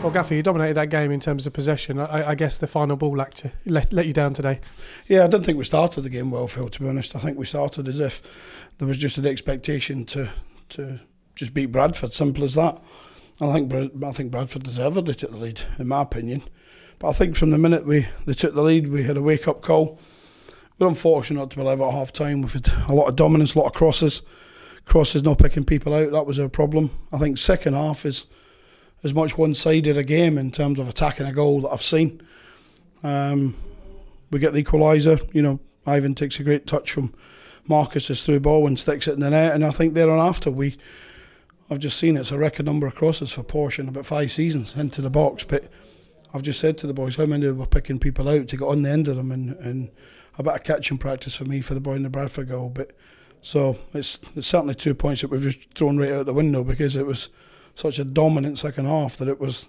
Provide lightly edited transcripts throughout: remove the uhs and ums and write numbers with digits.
Well, Gaffer, you dominated that game in terms of possession. I guess the final ball let you down today. Yeah, I didn't think we started the game well, Phil, to be honest. I think we started as if there was just an expectation to just beat Bradford, simple as that. I think Bradford deservedly took the lead, in my opinion. But I think from the minute they took the lead, we had a wake-up call. We're unfortunate not to be alive at half-time. We've had a lot of dominance, a lot of crosses. Crosses not picking people out, that was our problem. I think second half is as much one-sided a game in terms of attacking a goal that I've seen. We get the equaliser. You know, Ivan takes a great touch from Marcus's through ball and sticks it in the net, and I think thereafter I've just seen it's a record number of crosses for Posh in about 5 seasons into the box. But I've just said to the boys how many were picking people out to get on the end of them, and a bit of catching practice for me for the boy in the Bradford goal. But so it's certainly 2 points that we've just thrown right out the window, because it was such a dominant second half that it was,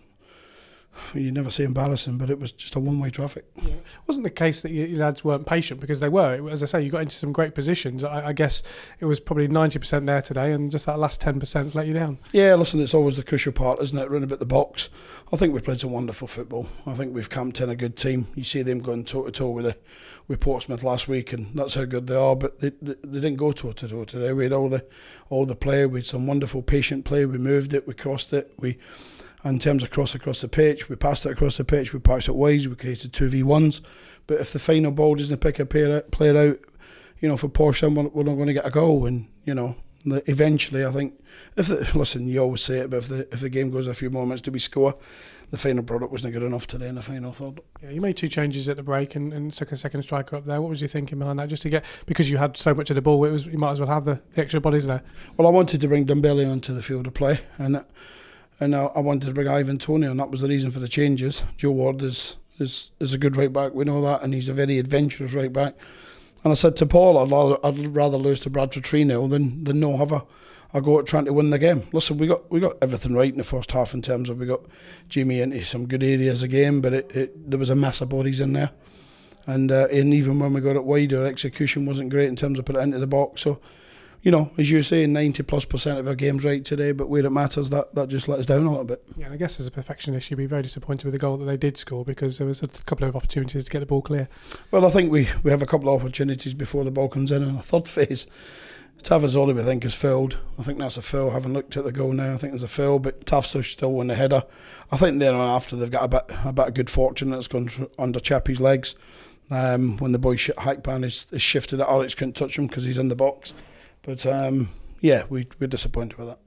you never say embarrassing, but it was just a one-way traffic. Yeah. It wasn't the case that your lads weren't patient, because they were. As I say, you got into some great positions. I guess it was probably 90% there today, and just that last 10% let you down. Yeah, listen, it's always the crucial part, isn't it, running about the box. I think we've played some wonderful football. I think we've camped in a good team. You see them going toe-to-toe with Portsmouth last week, and that's how good they are, but they didn't go toe-to-toe today. We had all the play, we had some wonderful patient play, we moved it, we crossed it, in terms of cross across the pitch, we passed it across the pitch, we passed it wide, we created 2v1s, but if the final ball doesn't pick a player out, you know, for Posh, then we're not going to get a goal. And you know, eventually I think, listen, you always say it, but if the game goes a few moments, do we score? The final product wasn't good enough today in the final third. Yeah, you made 2 changes at the break and took a second striker up there. What was you thinking behind that? Just to get, because you had so much of the ball, you might as well have the extra bodies there. Well, I wanted to bring Dembele onto the field of play, and I wanted to bring Ivan Toney, and that was the reason for the changes. Joe Ward is a good right back, we know that, and he's a very adventurous right back. And I said to Paul, I'd rather lose to Bradford 3-0 than no have a go at trying to win the game. Listen, we got everything right in the first half in terms of we got Jamie into some good areas of game, but there was a mess of bodies in there, and even when we got it wide, our execution wasn't great in terms of putting it into the box. So, you know, as you say, 90+% of our game's right today, but where it matters, that just let us down a little bit. Yeah, and I guess as a perfectionist, you'd be very disappointed with the goal that they did score, because there was a couple of opportunities to get the ball clear. Well, I think we have a couple of opportunities before the ball comes in the third phase. Tavazoli, we think, is fouled. I think that's a foul. I haven't looked at the goal now. I think there's a foul, but Tav's still on the header. I think then after they've got a bit of good fortune that's gone under Chappie's legs. When the boy Hackpan is shifted it, Alex couldn't touch him because he's in the box. But yeah, we're disappointed with that.